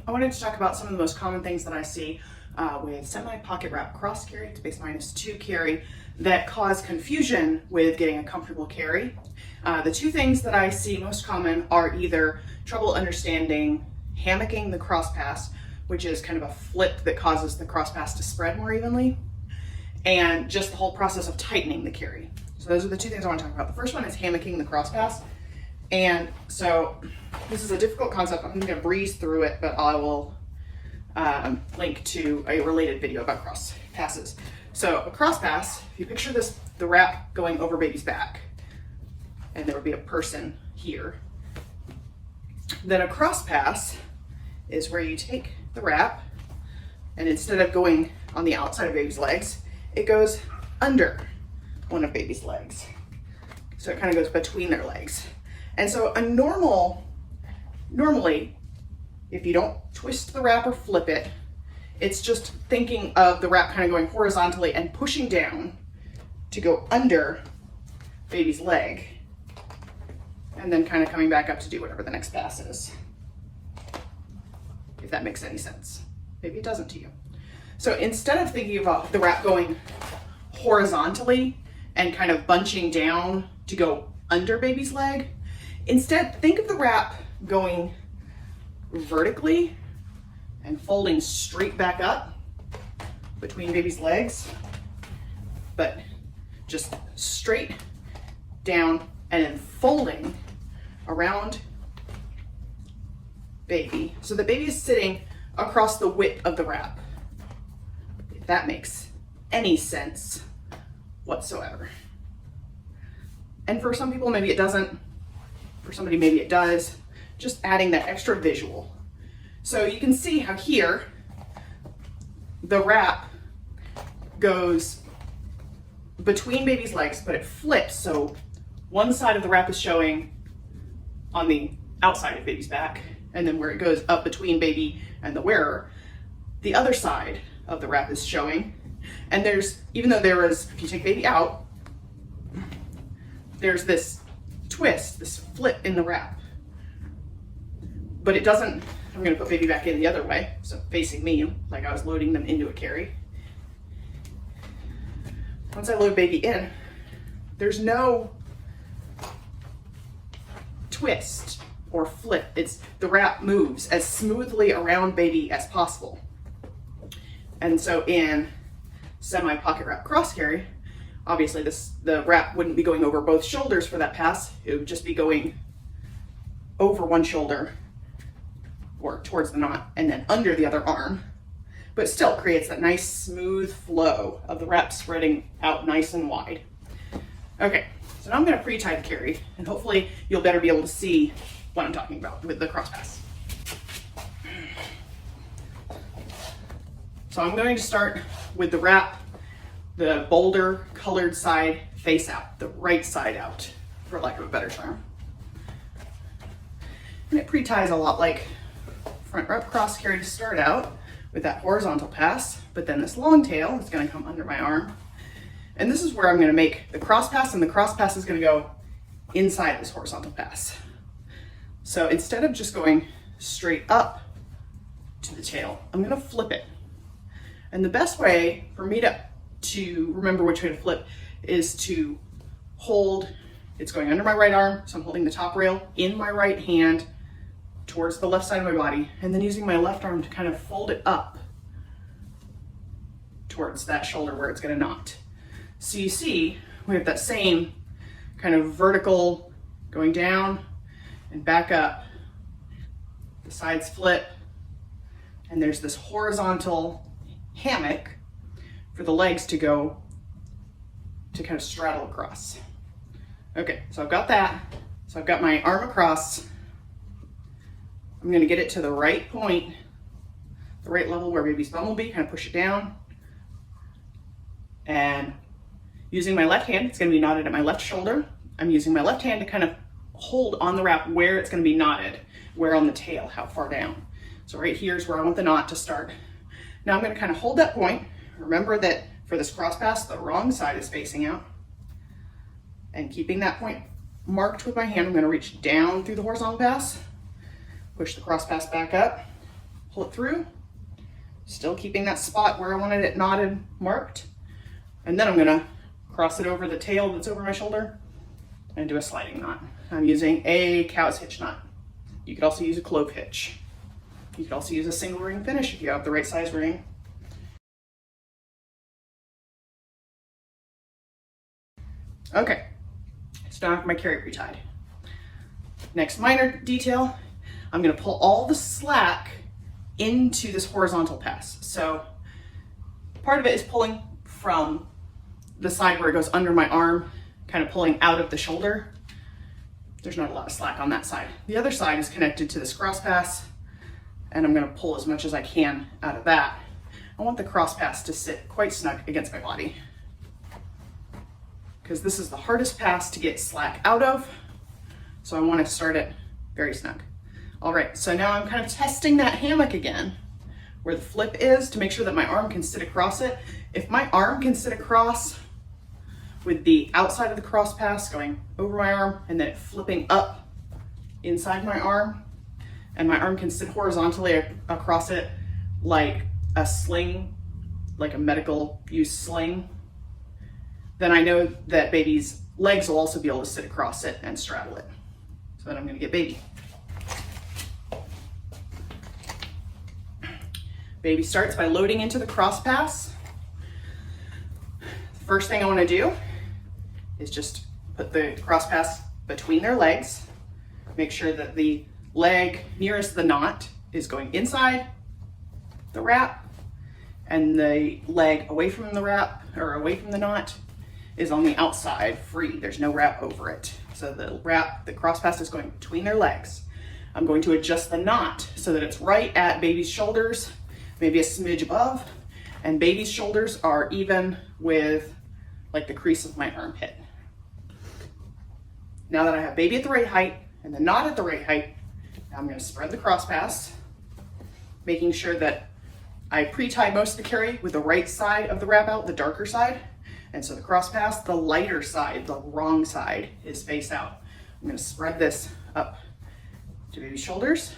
I wanted to talk about some of the most common things that I see with semi-pocket wrap cross carry to base -2 carry that cause confusion with getting a comfortable carry. The two things that I see most common are either trouble understanding hammocking the cross pass, which is kind of a flip that causes the cross pass to spread more evenly, and just the whole process of tightening the carry. So those are the two things I want to talk about. The first one is hammocking the cross pass. And so this is a difficult concept. I'm going to breeze through it, but I will link to a related video about cross passes. So a cross pass, if you picture this, the wrap going over baby's back, and there would be a person here. Then a cross pass is where you take the wrap, and instead of going on the outside of baby's legs, it goes under one of baby's legs. So it kind of goes between their legs. And so normally, if you don't twist the wrap or flip it, it's just thinking of the wrap kind of going horizontally and pushing down to go under baby's leg, and then kind of coming back up to do whatever the next pass is. If that makes any sense. Maybe it doesn't to you. So instead of thinking about the wrap going horizontally and kind of bunching down to go under baby's leg, instead think of the wrap going vertically and folding straight back up between baby's legs, but just straight down and then folding around baby so the baby is sitting across the width of the wrap. If that makes any sense whatsoever. And for some people, maybe it doesn't. For somebody, maybe it does. Just adding that extra visual. So you can see how here the wrap goes between baby's legs, but it flips. So one side of the wrap is showing on the outside of baby's back, and then where it goes up between baby and the wearer, the other side of the wrap is showing. And there's, even though there is, if you take baby out, there's this twist, this flip in the wrap. But it doesn't, I'm gonna put baby back in the other way, so facing me, like I was loading them into a carry. Once I load baby in, there's no twist or flip. It's the wrap moves as smoothly around baby as possible. And so in semi-pocket wrap cross carry, obviously the wrap wouldn't be going over both shoulders for that pass. It would just be going over one shoulder or towards the knot and then under the other arm, but still creates that nice smooth flow of the wrap spreading out nice and wide. Okay, so now I'm gonna pre-tie the carry, and hopefully you'll better be able to see what I'm talking about with the cross pass. So I'm going to start with the wrap, the bolder colored side face out, the right side out, for lack of a better term. And it pre-ties a lot like front wrap cross carry to start out with that horizontal pass, but then this long tail is going to come under my arm. And this is where I'm going to make the cross pass, and the cross pass is going to go inside this horizontal pass. So instead of just going straight up to the tail, I'm going to flip it. And the best way for me to remember which way to flip is to hold, it's going under my right arm, so I'm holding the top rail in my right hand towards the left side of my body, and then using my left arm to kind of fold it up towards that shoulder where it's going to knot. So you see, we have that same kind of vertical going down and back up. The sides flip, and there's this horizontal hammock for the legs to go to kind of straddle across. Okay, so I've got that. So I've got my arm across. I'm gonna get it to the right point, the right level where baby's bum will be, kind of push it down. And using my left hand, it's gonna be knotted at my left shoulder. I'm using my left hand to kind of hold on the wrap where it's gonna be knotted, where on the tail, how far down. So right here is where I want the knot to start. Now I'm gonna kind of hold that point. Remember that for this cross pass, the wrong side is facing out. And keeping that point marked with my hand, I'm gonna reach down through the horizontal pass, push the cross pass back up, pull it through, still keeping that spot where I wanted it knotted, marked. And then I'm gonna cross it over the tail that's over my shoulder and do a sliding knot. I'm using a cow's hitch knot. You could also use a clove hitch. You could also use a single ring finish if you have the right size ring. Okay, so now I have my carry pre-tied. Next minor detail, I'm gonna pull all the slack into this horizontal pass. So part of it is pulling from the side where it goes under my arm, kind of pulling out of the shoulder. There's not a lot of slack on that side. The other side is connected to this cross pass, and I'm gonna pull as much as I can out of that. I want the cross pass to sit quite snug against my body, because this is the hardest pass to get slack out of. So I want to start it very snug. All right, so now I'm kind of testing that hammock again, where the flip is, to make sure that my arm can sit across it. If my arm can sit across with the outside of the cross pass going over my arm and then it flipping up inside my arm, and my arm can sit horizontally across it like a sling, like a medical use sling, then I know that baby's legs will also be able to sit across it and straddle it. So then I'm gonna get baby. Baby starts by loading into the cross pass. The first thing I wanna do is just put the cross pass between their legs. Make sure that the leg nearest the knot is going inside the wrap, and the leg away from the wrap, or away from the knot, is on the outside, free. There's no wrap over it. So the cross pass is going between their legs. I'm going to adjust the knot so that it's right at baby's shoulders, maybe a smidge above, and baby's shoulders are even with like the crease of my armpit. Now that I have baby at the right height and the knot at the right height, now I'm gonna spread the cross pass, making sure that I pre-tie most of the carry with the right side of the wrap out, the darker side. And so the cross pass, the lighter side, the wrong side, is face out. I'm gonna spread this up to baby's shoulders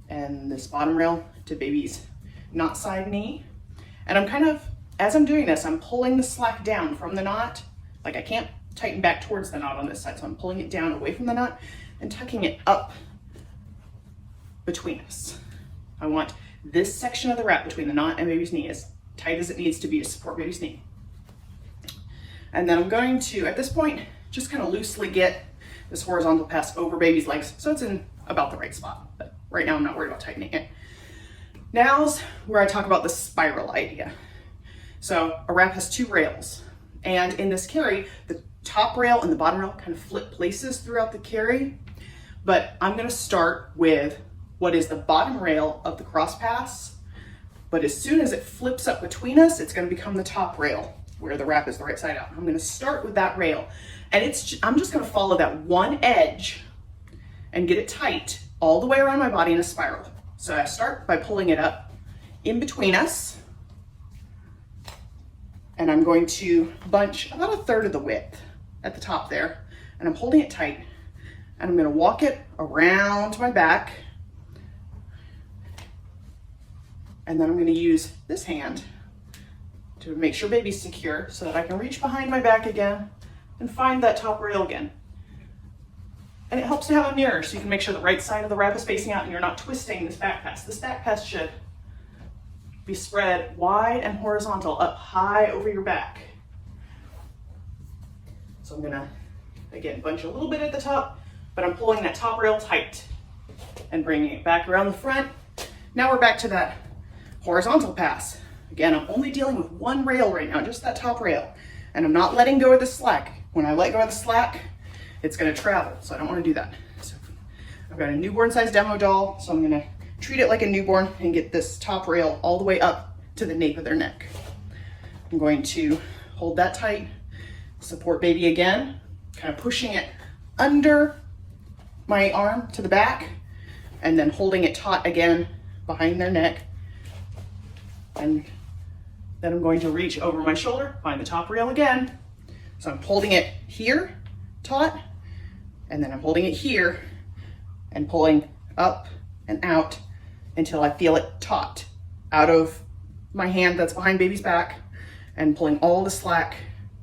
and this bottom rail to baby's knot side knee. And I'm kind of, as I'm doing this, I'm pulling the slack down from the knot. Like I can't tighten back towards the knot on this side, so I'm pulling it down away from the knot and tucking it up between us. I want this section of the wrap between the knot and baby's knee as tight as it needs to be to support baby's knee. And then I'm going to, at this point, just kind of loosely get this horizontal pass over baby's legs so it's in about the right spot. But right now I'm not worried about tightening it. Now's where I talk about the spiral idea. So a wrap has two rails, and in this carry, the top rail and the bottom rail kind of flip places throughout the carry, but I'm gonna start with what is the bottom rail of the cross pass, but as soon as it flips up between us, it's gonna become the top rail where the wrap is the right side out. I'm gonna start with that rail, and I'm just gonna follow that one edge and get it tight all the way around my body in a spiral. So I start by pulling it up in between us, and I'm going to bunch about 1/3 of the width at the top there, and I'm holding it tight, and I'm gonna walk it around my back, and then I'm gonna use this hand to make sure baby's secure so that I can reach behind my back again and find that top rail again. And it helps to have a mirror so you can make sure the right side of the wrap is facing out and you're not twisting this back pass. This back pass should be spread wide and horizontal up high over your back. So I'm gonna, again, bunch a little bit at the top, but I'm pulling that top rail tight and bringing it back around the front. Now we're back to that horizontal pass. Again, I'm only dealing with one rail right now, just that top rail. And I'm not letting go of the slack. When I let go of the slack, it's gonna travel, so I don't wanna do that. So I've got a newborn size demo doll, so I'm gonna treat it like a newborn and get this top rail all the way up to the nape of their neck. I'm going to hold that tight, support baby again, kind of pushing it under my arm to the back, and then holding it taut again behind their neck. And then I'm going to reach over my shoulder, find the top rail again. So I'm holding it here, taut, and then I'm holding it here and pulling up and out until I feel it taut out of my hand that's behind baby's back and pulling all the slack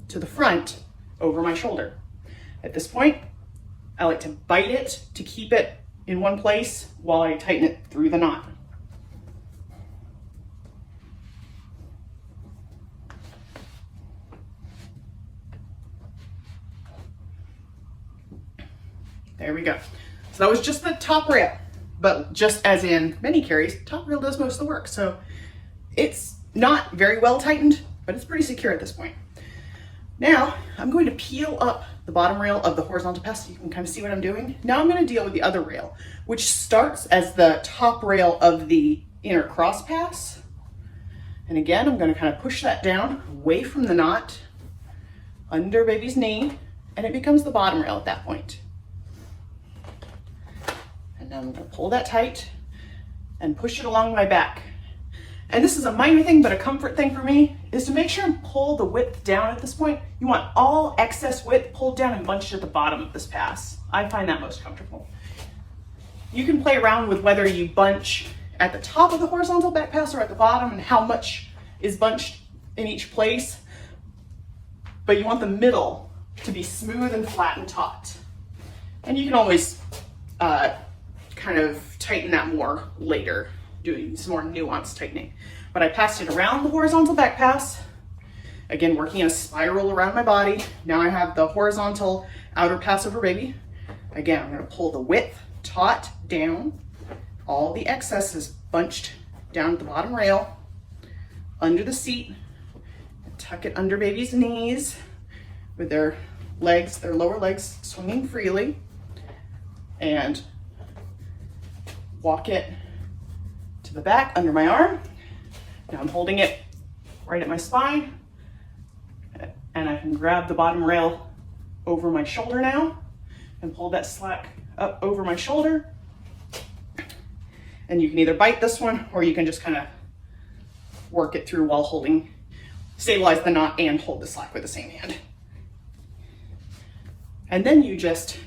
to the front over my shoulder. At this point, I like to bite it to keep it in one place while I tighten it through the knot. There we go. So that was just the top rail, but just as in many carries, top rail does most of the work. So it's not very well tightened, but it's pretty secure at this point. Now I'm going to peel up the bottom rail of the horizontal pass so you can kind of see what I'm doing. Now I'm going to deal with the other rail, which starts as the top rail of the inner cross pass. And again, I'm going to kind of push that down away from the knot under baby's knee, and it becomes the bottom rail at that point. And now I'm going to pull that tight and push it along my back. And this is a minor thing, but a comfort thing for me is to make sure and pull the width down at this point. You want all excess width pulled down and bunched at the bottom of this pass. I find that most comfortable. You can play around with whether you bunch at the top of the horizontal back pass or at the bottom and how much is bunched in each place. But you want the middle to be smooth and flat and taut. And you can always kind of tighten that more later, doing some more nuanced tightening. But I passed it around the horizontal back pass, again working in a spiral around my body. Now I have the horizontal outer pass over baby. Again, I'm going to pull the width taut down. All the excess is bunched down at the bottom rail, under the seat. Tuck it under baby's knees with their legs, their lower legs swinging freely, and walk it to the back under my arm. Now I'm holding it right at my spine, and I can grab the bottom rail over my shoulder now and pull that slack up over my shoulder. And you can either bite this one or you can just kind of work it through while holding, stabilize the knot and hold the slack with the same hand. And then you just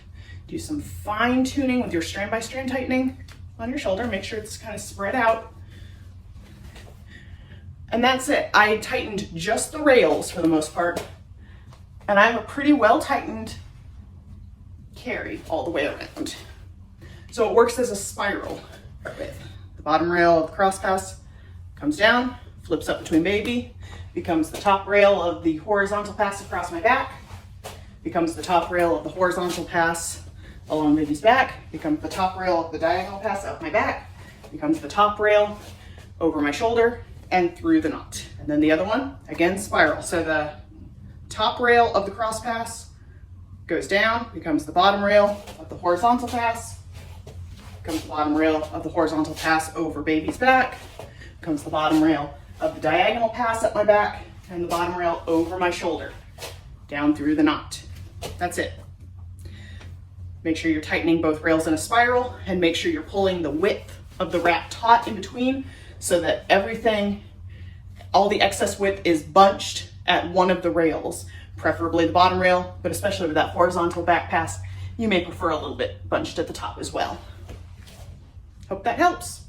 do some fine tuning with your strand by strand tightening on your shoulder. Make sure it's kind of spread out. And that's it. I tightened just the rails for the most part. And I have a pretty well tightened carry all the way around. So it works as a spiral with the bottom rail of the cross pass comes down, flips up between baby, becomes the top rail of the horizontal pass across my back, becomes the top rail of the horizontal pass along baby's back, becomes the top rail of the diagonal pass up my back, becomes the top rail over my shoulder and through the knot. And then the other one, again, spiral. So the top rail of the cross pass goes down, becomes the bottom rail of the horizontal pass, becomes the bottom rail of the horizontal pass over baby's back, becomes the bottom rail of the diagonal pass up my back, and the bottom rail over my shoulder, down through the knot. That's it. Make sure you're tightening both rails in a spiral and make sure you're pulling the width of the wrap taut in between so that everything, all the excess width is bunched at one of the rails, preferably the bottom rail, but especially with that horizontal back pass, you may prefer a little bit bunched at the top as well. Hope that helps.